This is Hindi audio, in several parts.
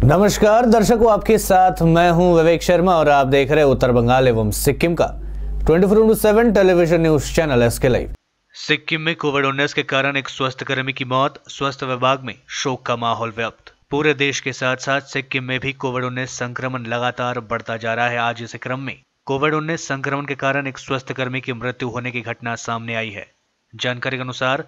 नमस्कार दर्शकों, आपके साथ मैं हूं विवेक शर्मा और आप देख रहे हैं उत्तर बंगाल एवं सिक्किम का 24/7 television news channel SK live. Sikkim में कोविड-19 के कारण एक स्वास्थ्यकर्मी की मौत, स्वास्थ्य विभाग में शोक का माहौल व्याप्त। पूरे देश के साथ साथ सिक्किम में भी कोविड-19 संक्रमण लगातार बढ़ता जा रहा है। आज इस क्रम में कोविड-19 संक्रमण के कारण एक स्वास्थ्यकर्मी की मृत्यु होने की घटना सामने आई है। जानकारी के अनुसार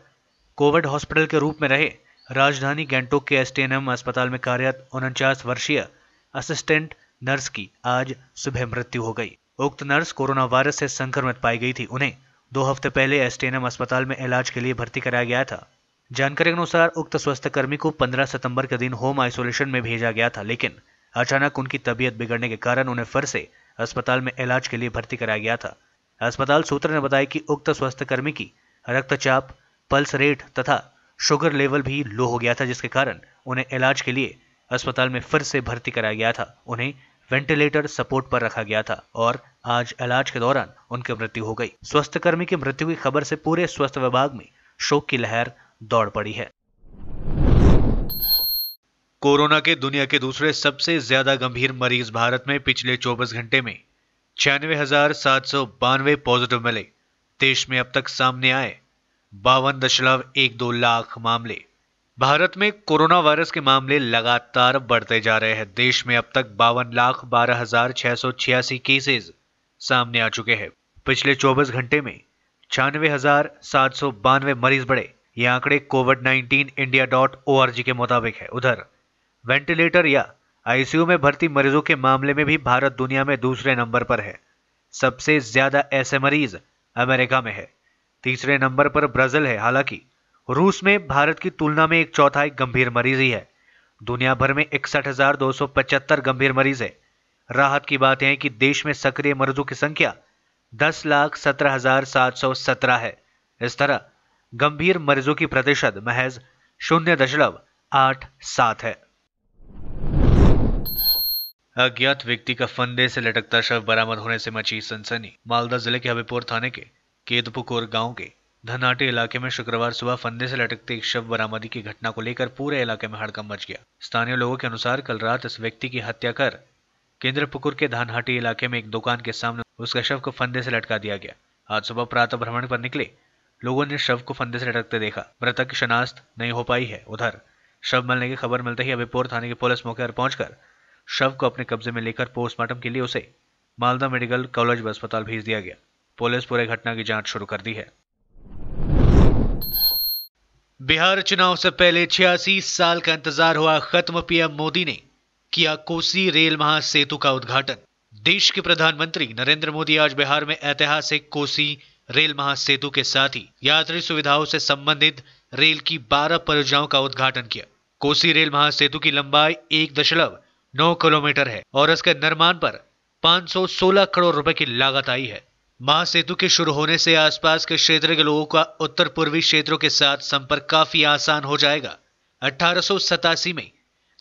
कोविड हॉस्पिटल के रूप में रहे राजधानी गैंगटोक के एसटीएनएम अस्पताल में कार्यरत 49 वर्षीय असिस्टेंट नर्स की आज सुबह मृत्यु हो गई। उक्त नर्स कोरोना वायरस से संक्रमित पाई गई थी। उन्हें 2 हफ्ते पहले एसटीएनएम अस्पताल में इलाज के लिए भर्ती कराया गया था। जानकारी के अनुसार उक्त स्वास्थ्यकर्मी को 15 सितंबर के दिन होम आइसोलेशन में भेजा गया था, लेकिन अचानक उनकी तबीयत बिगड़ने के कारण उन्हें फिर से अस्पताल में इलाज के लिए भर्ती कराया गया था। अस्पताल सूत्र ने बताया कि उक्त स्वास्थ्यकर्मी की रक्तचाप, पल्स रेट तथा शुगर लेवल भी लो हो गया था, जिसके कारण उन्हें इलाज के लिए अस्पताल में फिर से भर्ती कराया गया था। उन्हें वेंटिलेटर सपोर्ट पर रखा गया था और आज इलाज के दौरान उनकी मृत्यु हो गई। स्वास्थ्यकर्मी की मृत्यु की खबर से पूरे स्वास्थ्य विभाग में शोक की लहर दौड़ पड़ी है। कोरोना के दुनिया के दूसरे सबसे ज्यादा गंभीर मरीज भारत में पिछले 24 घंटे में 96,792 पॉजिटिव मिले। देश में अब तक सामने आए 52.12 लाख मामले। भारत में कोरोना वायरस के मामले लगातार बढ़ते जा रहे हैं। देश में अब तक 52,12,686 केसेस सामने आ चुके हैं। पिछले 24 घंटे में 96,792 मरीज बढ़े। ये आंकड़े covid19india.org के मुताबिक है। उधर वेंटिलेटर या आईसीयू में भर्ती मरीजों के मामले में भी भारत दुनिया में दूसरे नंबर पर है। सबसे ज्यादा ऐसे मरीज अमेरिका में है। तीसरे नंबर पर ब्राजील है। हालांकि रूस में भारत की तुलना में 1/4 गंभीर मरीज ही है। दुनिया भर में 61,275 गंभीर मरीज है। राहत की बात यह है कि देश में सक्रिय मरीजों की संख्या 10,17,717 है। इस तरह गंभीर मरीजों की प्रतिशत महज 0.87 है। अज्ञात व्यक्ति का फंदे से लटकता शव बरामद होने से मची सनसनी। मालदा जिले के हबीबपुर थाने के केदपुकुर गांव के धनाटे इलाके में शुक्रवार सुबह फंदे से लटकते एक शव बरामदी की घटना को लेकर पूरे इलाके में हड़कंप मच गया। स्थानीय लोगों के अनुसार कल रात इस व्यक्ति की हत्या कर केंद्रपुकुर के धानहाटी इलाके में एक दुकान के सामने उसका शव को फंदे से लटका दिया गया। आज सुबह प्रातः भ्रमण पर निकले लोगों ने शव को फंदे से लटकते देखा। मृतक की शनाख्त नहीं हो पाई है। उधर शव मिलने की खबर मिलते ही हबीबपुर थाने की पुलिस मौके पर पहुंचकर शव को अपने कब्जे में लेकर पोस्टमार्टम के लिए उसे मालदा मेडिकल कॉलेज अस्पताल भेज दिया गया। पुलिस पूरे घटना की जांच शुरू कर दी है। बिहार चुनाव से पहले 86 साल का इंतजार हुआ खत्म। पीएम मोदी ने किया कोसी रेल महासेतु का उद्घाटन। देश के प्रधानमंत्री नरेंद्र मोदी आज बिहार में ऐतिहासिक कोसी रेल महासेतु के साथ ही यात्री सुविधाओं से संबंधित रेल की 12 परियोजनाओं का उद्घाटन किया। कोसी रेल महासेतु की लंबाई 1.9 किलोमीटर है और इसके निर्माण पर 516 करोड़ रुपए की लागत आई है। महासेतु के शुरू होने से आसपास के क्षेत्र के लोगों का उत्तर पूर्वी क्षेत्रों के साथ संपर्क काफी आसान हो जाएगा। 1887 में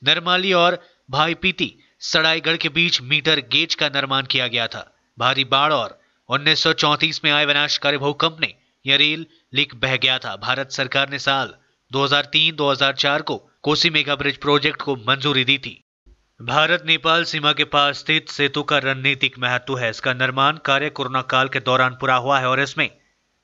नरमाली और भाईपीती सड़ाईगढ़ के बीच मीटर गेज का निर्माण किया गया था। भारी बाढ़ और 1934 में आए विनाशकारी भूकंप ने यह रेल लिंक बह गया था। भारत सरकार ने साल 2003-2004 को कोसी मेगा ब्रिज प्रोजेक्ट को मंजूरी दी थी। भारत नेपाल सीमा के पास स्थित सेतु का रणनीतिक महत्व है। इसका निर्माण कार्य कोरोना काल के दौरान पूरा हुआ है और इसमें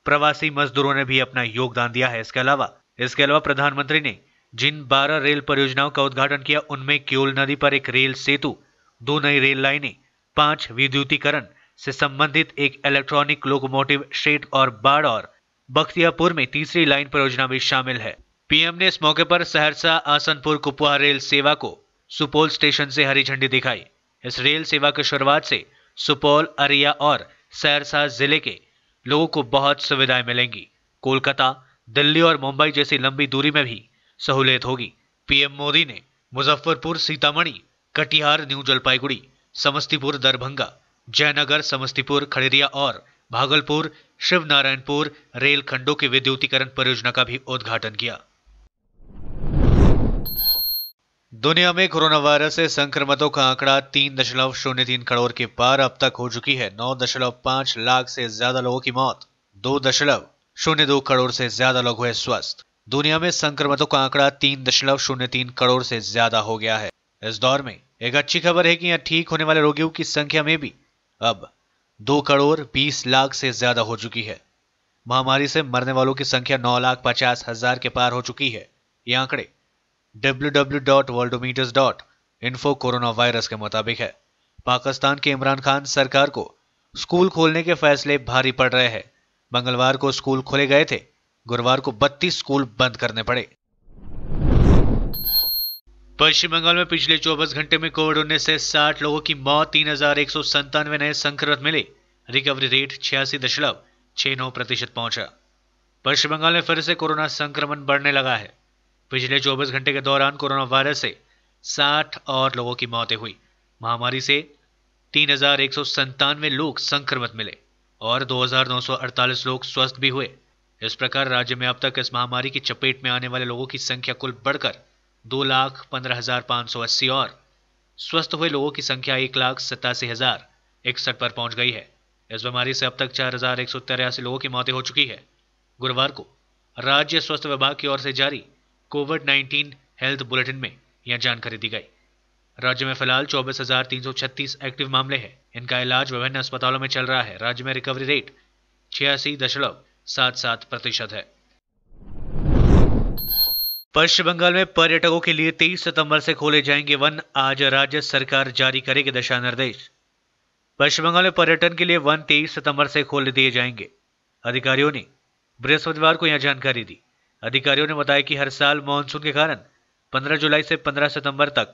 प्रवासी मजदूरों ने भी अपना योगदान दिया है। इसके अलावा प्रधानमंत्री ने जिन 12 रेल परियोजनाओं का उद्घाटन किया उनमें क्योल नदी पर एक रेल सेतु, 2 नई रेल लाइनें, 5 विद्युतीकरण से संबंधित एक इलेक्ट्रॉनिक लोकोमोटिव शेड और बाढ़ और बख्तियारपुर में तीसरी लाइन परियोजना भी शामिल है। पीएम ने इस मौके पर सहरसा आसनपुर कुपवाहा रेल सेवा को सुपौल स्टेशन से हरी झंडी दिखाई। इस रेल सेवा की शुरुआत से सुपौल, अरिया और सहरसा जिले के लोगों को बहुत सुविधाएं मिलेंगी। कोलकाता, दिल्ली और मुंबई जैसी लंबी दूरी में भी सहूलियत होगी। पीएम मोदी ने मुजफ्फरपुर, सीतामढ़ी, कटिहार, न्यू जलपाईगुड़ी, समस्तीपुर, दरभंगा, जयनगर, समस्तीपुर, खगड़िया और भागलपुर, शिवनारायणपुर रेल खंडों के विद्युतीकरण परियोजना का भी उद्घाटन किया। दुनिया में कोरोना वायरस से संक्रमितों का आंकड़ा 3.03 करोड़ के पार अब तक हो चुकी है। 9.5 लाख से ज्यादा लोगों की मौत, 2.02 करोड़ से ज्यादा लोग हुए स्वस्थ। दुनिया में संक्रमितों का आंकड़ा 3.03 करोड़ से ज्यादा हो गया है। इस दौर में एक अच्छी खबर है कि यहाँ ठीक होने वाले रोगियों की संख्या में भी अब 2,20,00,000 से ज्यादा हो चुकी है। महामारी से मरने वालों की संख्या 9,50,000 के पार हो चुकी है। ये आंकड़े www.worldometers.info कोरोना वायरस के मुताबिक है। पाकिस्तान के इमरान खान सरकार को स्कूल खोलने के फैसले भारी पड़ रहे हैं। मंगलवार को स्कूल खोले गए थे, गुरुवार को 32 स्कूल बंद करने पड़े। पश्चिम बंगाल में पिछले 24 घंटे में कोविड-19 से 60 लोगों की मौत, 3,197 नए संक्रमित मिले। रिकवरी रेट 86.69% पहुंचा। पश्चिम बंगाल में फिर से कोरोना संक्रमण बढ़ने लगा है। पिछले 24 घंटे के दौरान कोरोना वायरस से 60 और लोगों की मौतें हुई। महामारी से 3,197 लोग संक्रमित मिले और 2,948 लोग स्वस्थ भी हुए। इस प्रकार राज्य में अब तक इस महामारी की चपेट में आने वाले लोगों की संख्या कुल बढ़कर 2,15,580 और स्वस्थ हुए लोगों की संख्या 1,87,061 पर पहुंच गई है। इस बीमारी से अब तक 4,183 लोगों की मौतें हो चुकी है। गुरुवार को राज्य स्वास्थ्य विभाग की ओर से जारी कोविड-19 हेल्थ बुलेटिन में यह जानकारी दी गई। राज्य में फिलहाल 24,336 एक्टिव मामले हैं। इनका इलाज विभिन्न अस्पतालों में चल रहा है। राज्य में रिकवरी रेट 86.77% है। पश्चिम बंगाल में पर्यटकों के लिए 23 सितंबर से खोले जाएंगे वन, आज राज्य सरकार जारी करेगी दिशा निर्देश। पश्चिम बंगाल में पर्यटन के लिए वन 23 सितंबर से खोल दिए जाएंगे। अधिकारियों ने बृहस्पतिवार को यह जानकारी दी। अधिकारियों ने बताया कि हर साल मानसून के कारण 15 जुलाई से 15 सितंबर तक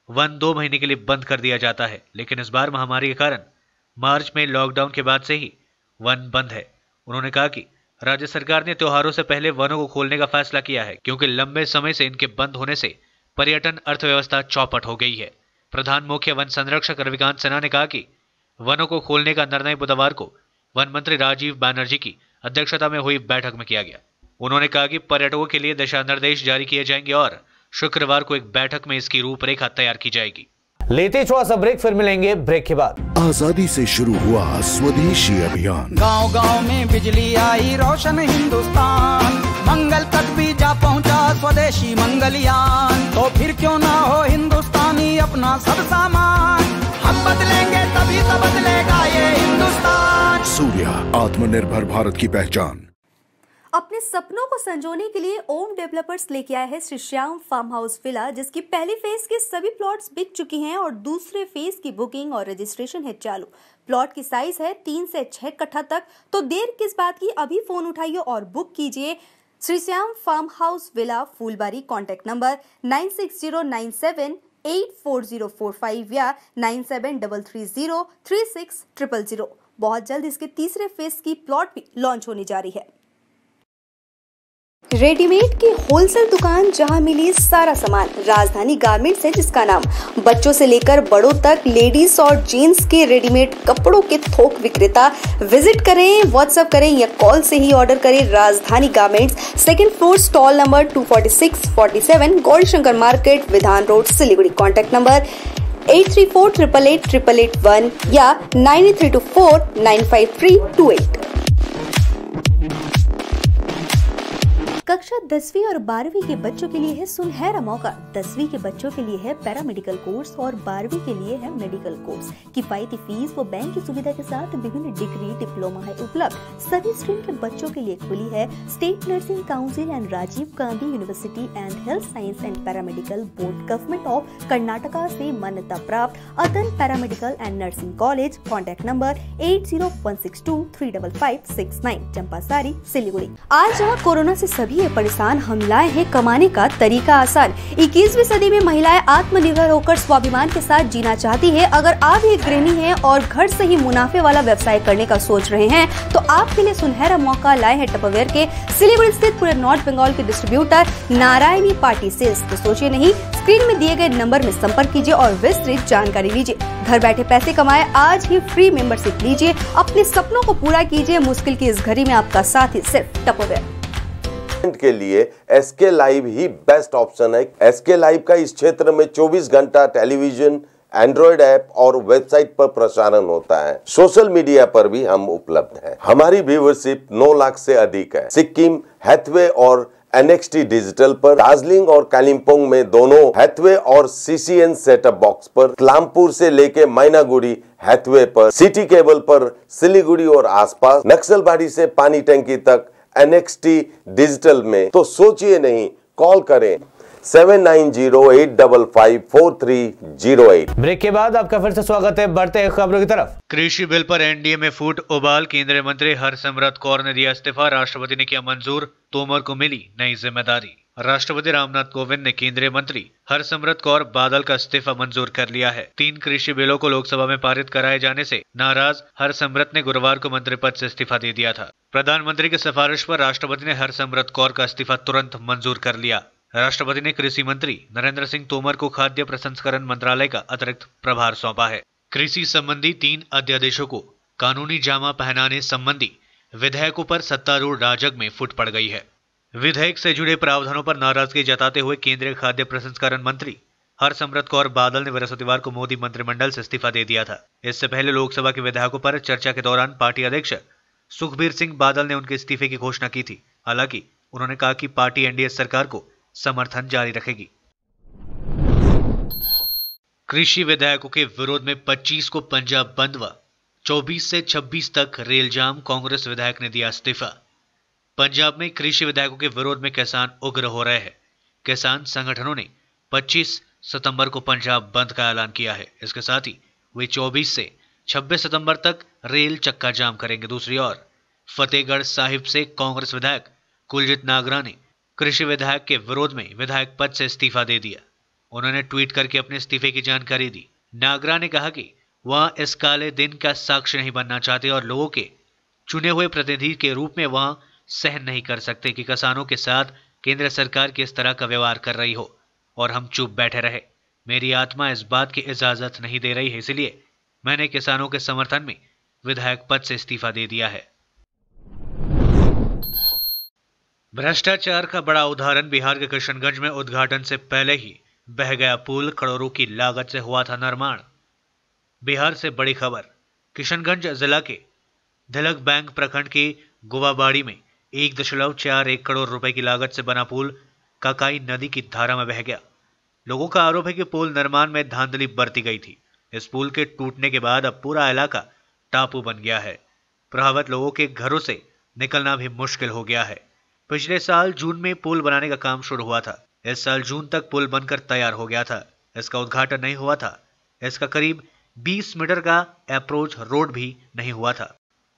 वन 2 महीने के लिए बंद कर दिया जाता है, लेकिन इस बार महामारी के कारण मार्च में लॉकडाउन के बाद से ही वन बंद है। उन्होंने कहा कि राज्य सरकार ने त्योहारों से पहले वनों को खोलने का फैसला किया है, क्योंकि लंबे समय से इनके बंद होने से पर्यटन अर्थव्यवस्था चौपट हो गई है। प्रधान मुख्य वन संरक्षक रविकांत सिन्हा ने कहा कि वनों को खोलने का निर्णय बुधवार को वन मंत्री राजीव बैनर्जी की अध्यक्षता में हुई बैठक में किया गया। उन्होंने कहा कि पर्यटकों के लिए दिशा निर्देश जारी किए जाएंगे और शुक्रवार को एक बैठक में इसकी रूपरेखा तैयार की जाएगी। लेते छोटा सा ब्रेक, फिर मिलेंगे ब्रेक के बाद। आजादी से शुरू हुआ स्वदेशी अभियान, गांव-गांव में बिजली आई, रोशन हिंदुस्तान, मंगल तक भी जा पहुंचा स्वदेशी मंगलयान। तो फिर क्यों ना हो हिंदुस्तानी अपना सब सामान, हम बदलेंगे तभी तो बदलेगा ये हिंदुस्तान। सूर्या, आत्मनिर्भर भारत की पहचान। अपने सपनों को संजोने के लिए ओम डेवलपर्स लेके आया है Shri Shyam farm house villa, जिसकी पहली फेज के सभी प्लॉट्स बिक चुकी हैं और दूसरे फेज की बुकिंग और रजिस्ट्रेशन है चालू। प्लॉट की साइज है 3 से 6 कट्ठा तक, तो देर किस बात की, अभी फोन उठाइए और बुक कीजिए। Shri Shyam farm house villa, Phulbari. Contact number 9609784045 या 9733036000। बहुत जल्द इसके तीसरे फेज की प्लॉट भी लॉन्च होने जा रही है। रेडीमेड की होलसेल दुकान जहां मिली सारा सामान, राजधानी गारमेंट्स है जिसका नाम। बच्चों से लेकर बड़ों तक लेडीज और जेंट्स के रेडीमेड कपड़ों के थोक विक्रेता। विजिट करें, व्हाट्सएप करें या कॉल से ही ऑर्डर करें। राजधानी garments, 2nd floor, stall number 246-47, Gaurishankar market, विधान रोड, सिलीगुड़ी। कॉन्टैक्ट नंबर 8348888881 या 9324953228। कक्षा 10वीं और 12वीं के बच्चों के लिए है सुनहरा मौका। 10वीं के बच्चों के लिए है पैरामेडिकल कोर्स और 12वीं के लिए है मेडिकल कोर्स। किफायती फीस व बैंक की सुविधा के साथ विभिन्न डिग्री डिप्लोमा है उपलब्ध। सभी स्ट्रीम के बच्चों के लिए खुली है state nursing council and Rajiv Gandhi university and health science and paramedical board, government of Karnataka से मान्यता प्राप्त Adan paramedical and nursing college. Contact number 8016235569, Champasari, Siliguri. आज जहाँ कोरोना से सभी परेशान, हम लाए हैं कमाने का तरीका आसान। 21वीं सदी में महिलाएं आत्मनिर्भर होकर स्वाभिमान के साथ जीना चाहती है। अगर आप एक गृहिणी हैं और घर से ही मुनाफे वाला व्यवसाय करने का सोच रहे हैं, तो आपके लिए सुनहरा मौका लाए हैं टपरवेयर के सिलीगुड़ी स्थित पूरे नॉर्थ बंगाल के डिस्ट्रीब्यूटर नारायणी पार्टी सेल्स। तो सोचिए नहीं, स्क्रीन में दिए गए नंबर में संपर्क कीजिए और विस्तृत जानकारी लीजिए। घर बैठे पैसे कमाए, आज ही फ्री मेंबरशिप लीजिए, अपने सपनों को पूरा कीजिए। मुश्किल की इस घड़ी में आपका साथ ही सिर्फ टपरवेयर के लिए एसके लाइव ही बेस्ट ऑप्शन है। एसके लाइव का इस क्षेत्र में 24 घंटा टेलीविजन, एंड्रॉइड ऐप और वेबसाइट पर प्रसारण होता है। सोशल मीडिया पर भी हम उपलब्ध हैं। हमारी व्यूअरशिप 9 लाख से अधिक है। सिक्किम, हैथवे और NXT डिजिटल पर, दार्जिलिंग और कालिम्पोंग में दोनों हैथवे और CCN सेटअप बॉक्स पर, कलामपुर से लेके मैनागुड़ी हैथवे पर, सिटी केबल पर सिलीगुड़ी और आसपास, नक्सलबाड़ी से पानी टंकी तक NXT डिजिटल में। तो सोचिए नहीं, कॉल करें 7908554308। ब्रेक के बाद आपका फिर से स्वागत है, बढ़ते हैं खबरों की तरफ। कृषि बिल पर एनडीए में फूट उबाल, केंद्रीय मंत्री हरसिमरत कौर ने दिया इस्तीफा, राष्ट्रपति ने किया मंजूर, तोमर को मिली नई जिम्मेदारी। राष्ट्रपति रामनाथ कोविंद ने केंद्रीय मंत्री हरसिमरत कौर बादल का इस्तीफा मंजूर कर लिया है। 3 कृषि बिलों को लोकसभा में पारित कराए जाने से नाराज हरसिमरत ने गुरुवार को मंत्री पद से इस्तीफा दे दिया था। प्रधानमंत्री की सिफारिश पर राष्ट्रपति ने हरसिमरत कौर का इस्तीफा तुरंत मंजूर कर लिया। राष्ट्रपति ने कृषि मंत्री नरेंद्र सिंह तोमर को खाद्य प्रसंस्करण मंत्रालय का अतिरिक्त प्रभार सौंपा है। कृषि संबंधी 3 अध्यादेशों को कानूनी जामा पहनाने संबंधी विधेयकों पर सत्तारूढ़ राजग में फूट पड़ गई है। विधेयक से जुड़े प्रावधानों पर नाराजगी जताते हुए केंद्रीय खाद्य प्रसंस्करण मंत्री हरसिमरत कौर बादल ने बृहस्पतिवार को मोदी मंत्रिमंडल से इस्तीफा दे दिया था। इससे पहले लोकसभा के विधेयकों पर चर्चा के दौरान पार्टी अध्यक्ष सुखबीर सिंह बादल ने उनके इस्तीफे की घोषणा की थी। हालांकि उन्होंने कहा कि पार्टी एनडीए सरकार को समर्थन जारी रखेगी। कृषि विधेयकों के विरोध में 25 को पंजाब बंद व 24 से 26 तक रेल जाम, कांग्रेस विधायक ने दिया इस्तीफा। पंजाब में कृषि विधेयकों के विरोध में किसान उग्र हो रहे हैं। किसान संगठनों ने 25 सितंबर को पंजाब बंद का ऐलान किया है। इसके साथ ही वे 24 से 26 सितंबर तक रेल चक्का जाम करेंगे। दूसरी ओर फतेहगढ़ साहिब से कांग्रेस विधायक कुलजीत नागरा ने कृषि विधायक के विरोध में विधायक पद से इस्तीफा दे दिया। उन्होंने ट्वीट करके अपने इस्तीफे की जानकारी दी। नागरा ने कहा कि वह इस काले दिन का साक्षी नहीं बनना चाहते और लोगों के चुने हुए प्रतिनिधि के रूप में वह सहन नहीं कर सकते कि किसानों के साथ केंद्र सरकार की इस तरह का व्यवहार कर रही हो और हम चुप बैठे रहे। मेरी आत्मा इस बात की इजाजत नहीं दे रही है, इसलिए मैंने किसानों के समर्थन में विधायक पद से इस्तीफा दे दिया है। भ्रष्टाचार का बड़ा उदाहरण बिहार के किशनगंज में उद्घाटन से पहले ही बह गया पुल, करोड़ों की लागत से हुआ था निर्माण। बिहार से बड़ी खबर, किशनगंज जिला के धिलक बैंक प्रखंड के गुवाबाड़ी में 1.41 करोड़ रुपए की लागत से बना पुल काकाई नदी की धारा में बह गया। लोगों का आरोप है कि पुल निर्माण में धांधली बरती गई थी। इस पुल के टूटने के बाद अब पूरा इलाका टापू बन गया है। प्रभावित लोगों के घरों से निकलना भी मुश्किल हो गया है। पिछले साल जून में पुल बनाने का काम शुरू हुआ था। इस साल जून तक पुल बनकर तैयार हो गया था। इसका उद्घाटन नहीं हुआ था। इसका करीब 20 मीटर का अप्रोच रोड भी नहीं हुआ था।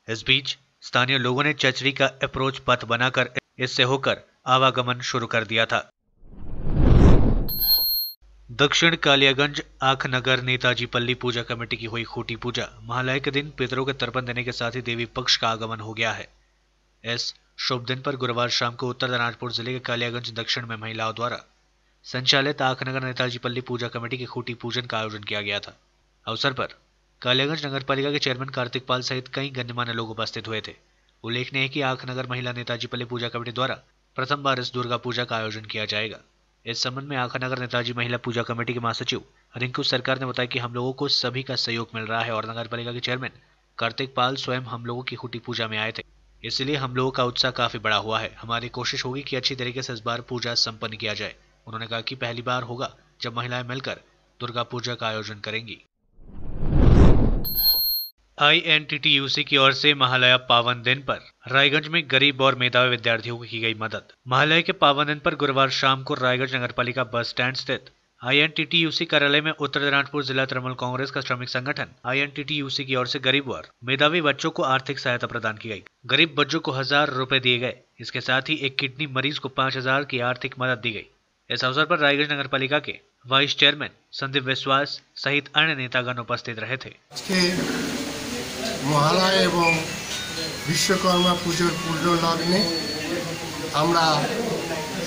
इस बीच स्थानीय लोगों ने चचरी का अप्रोच पथ बनाकर इससे होकर आवागमन शुरू कर दिया था। दक्षिण कालियागंज आखनगर नेताजी पल्ली पूजा कमेटी की हुई खूटी पूजा। महालय के दिन पितरों के तर्पण देने के साथ ही देवी पक्ष का आगमन हो गया है। इस शुभ दिन पर गुरुवार शाम को उत्तर दिनाजपुर जिले के कालियागंज दक्षिण में महिलाओं द्वारा संचालित आखनगर नेताजी पल्ली पूजा कमेटी की खूटी पूजन का आयोजन किया गया था। अवसर पर कालियागंज नगर पालिका के चेयरमैन कार्तिक पाल सहित कई गणमान्य लोग उपस्थित हुए थे। उल्लेखनीय है कि आखनगर महिला नेताजी पल्ली पूजा कमेटी द्वारा प्रथम बार इस दुर्गा पूजा का आयोजन किया जाएगा। इस संबंध में आखनगर नेताजी महिला पूजा कमेटी के महासचिव रिंकू सरकार ने बताया कि हम लोगों को सभी का सहयोग मिल रहा है और नगर पालिका के चेयरमैन कार्तिक पाल स्वयं हम लोगों की खूटी पूजा में आए थे, इसलिए हम लोगों का उत्साह काफी बड़ा हुआ है। हमारी कोशिश होगी कि अच्छी तरीके से इस बार पूजा संपन्न किया जाए। उन्होंने कहा कि पहली बार होगा जब महिलाएं मिलकर दुर्गा पूजा का आयोजन करेंगी। INTTUC की ओर से महालया पावन दिन पर रायगंज में गरीब और मेधावी विद्यार्थियों को की गई मदद। महालया के पावन दिन पर गुरुवार शाम को रायगंज नगरपालिका बस स्टैंड स्थित INTTUC कार्यालय में उत्तर दिनाजपुर जिला तृणमूल कांग्रेस का श्रमिक संगठन INTTUC की ओर से गरीब और मेधावी बच्चों को आर्थिक सहायता प्रदान की गई। गरीब बच्चों को 1000 रुपए दिए गए। इसके साथ ही एक किडनी मरीज को 5000 की आर्थिक मदद दी गई। इस अवसर पर रायगंज नगरपालिका के वाइस चेयरमैन संदीप विश्वास सहित अन्य नेतागण उपस्थित रहे थे। মহালয়া এবং বিশ্বকর্মা পুজোর পূর্ণ লগ্নে আমরা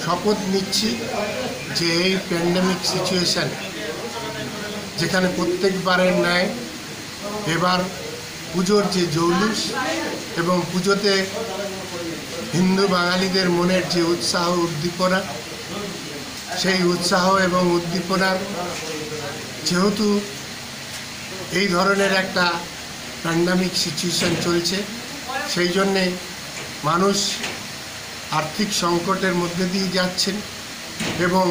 শপথ নিচ্ছি যে এই প্যান্ডেমিক সিচুয়েশন যেখানে প্রত্যেকবারের ন্যায় এবার পুজোর যে জৌলুস এবং পুজোতে হিন্দু বাঙালিদের মনের যে উৎসাহ উদ্দীপনা সেই উৎসাহ এবং উদ্দীপনার যেহেতু এই ধরনের একটা প্যান্ডেমিক সিচুয়েশন চলছে সেই জন্যে মানুষ আর্থিক সংকটের মধ্যে দিয়ে যাচ্ছেন এবং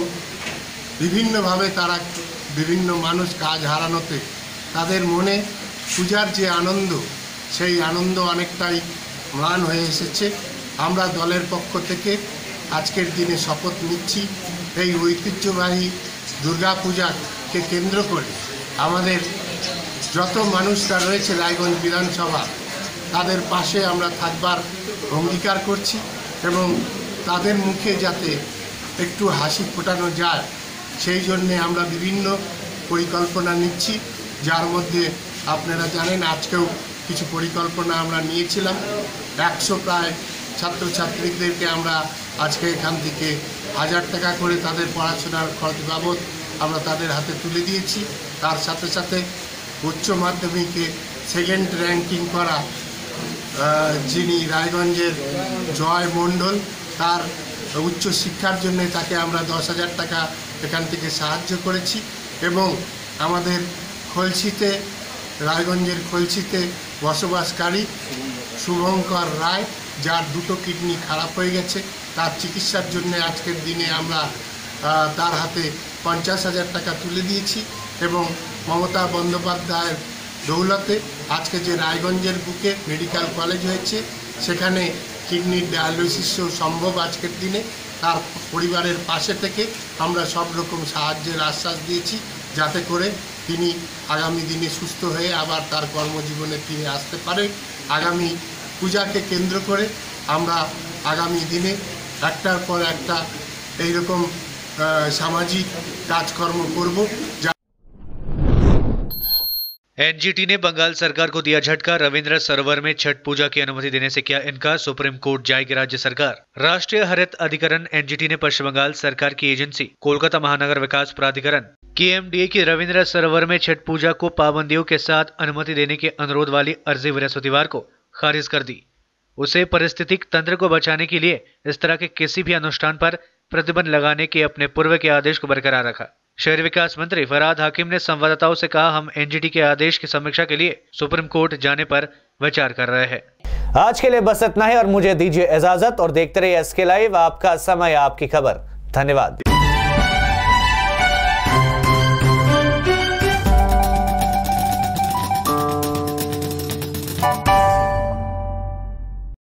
বিভিন্নভাবে তারা বিভিন্ন মানুষ কাজ হারানোতে তাদের মনে পূজার যে আনন্দ সেই আনন্দ অনেকটাই ম্লান হয়ে এসেছে। আমরা দলের পক্ষ থেকে আজকের দিনে শপথ নিচ্ছি এই ঐতিহ্যবাহী দুর্গাপূজাকে কেন্দ্র করে আমাদের যত মানুষরা রয়েছে রায়গঞ্জ বিধানসভা তাদের পাশে আমরা থাকবার অঙ্গীকার করছি এবং তাদের মুখে যাতে একটু হাসি ফোটানো যায় সেই জন্যে আমরা বিভিন্ন পরিকল্পনা নিচ্ছি, যার মধ্যে আপনারা জানেন আজকেও কিছু পরিকল্পনা আমরা নিয়েছিলাম। 100 প্রায় ছাত্রছাত্রীদেরকে আমরা আজকে এখান থেকে 1000 টাকা করে তাদের পড়াশোনার খরচ বাবদ আমরা তাদের হাতে তুলে দিয়েছি। তার সাথে সাথে উচ্চ মাধ্যমিকে সেকেন্ড র্যাঙ্কিং করা যিনি রায়গঞ্জের জয় মণ্ডল, তার উচ্চ শিক্ষার জন্য তাকে আমরা 10,000 টাকা এখান থেকে সাহায্য করেছি এবং আমাদের খলসিতে রায়গঞ্জের খলসিতে বসবাসকারী শুভঙ্কর রায়, যার 2টো কিডনি খারাপ হয়ে গেছে, তার চিকিৎসার জন্য আজকের দিনে আমরা তার হাতে 50,000 টাকা তুলে দিয়েছি এবং মমতা বন্দ্যোপাধ্যায়ের দৌলতে আজকে যে রায়গঞ্জের বুকে মেডিকেল কলেজ হয়েছে সেখানে কিডনির ডায়ালিসিসও সম্ভব আজকের দিনে। তার পরিবারের পাশে থেকে আমরা সব রকম সাহায্যের আশ্বাস দিয়েছি যাতে করে তিনি আগামী দিনে সুস্থ হয়ে আবার তার কর্মজীবনে ফিরে আসতে পারে। আগামী পূজাকে কেন্দ্র করে আমরা আগামী দিনে একটার পর একটা এইরকম সামাজিক কাজকর্ম করব। एनजीटी ने बंगाल सरकार को दिया झटका। रविंद्र सरोवर में छठ पूजा की अनुमति देने से किया इनकार, सुप्रीम कोर्ट जाएगी राज्य सरकार। राष्ट्रीय हरित अधिकरण एनजीटी ने पश्चिम बंगाल सरकार की एजेंसी कोलकाता महानगर विकास प्राधिकरण केएमडीए की रविंद्र सरोवर में छठ पूजा को पाबंदियों के साथ अनुमति देने के अनुरोध वाली अर्जी बृहस्पतिवार को खारिज कर दी। उसे पारिस्थितिक तंत्र को बचाने के लिए इस तरह के किसी भी अनुष्ठान पर प्रतिबंध लगाने के अपने पूर्व के आदेश को बरकरार रखा। शहरी विकास मंत्री फरहाद हाकिम ने संवाददाताओं से कहा, हम एनजीटी के आदेश की समीक्षा के लिए सुप्रीम कोर्ट जाने पर विचार कर रहे हैं। आज के लिए बस इतना ही और मुझे दीजिए इजाजत और देखते रहिए एसके लाइव, आपका समय आपकी खबर। धन्यवाद।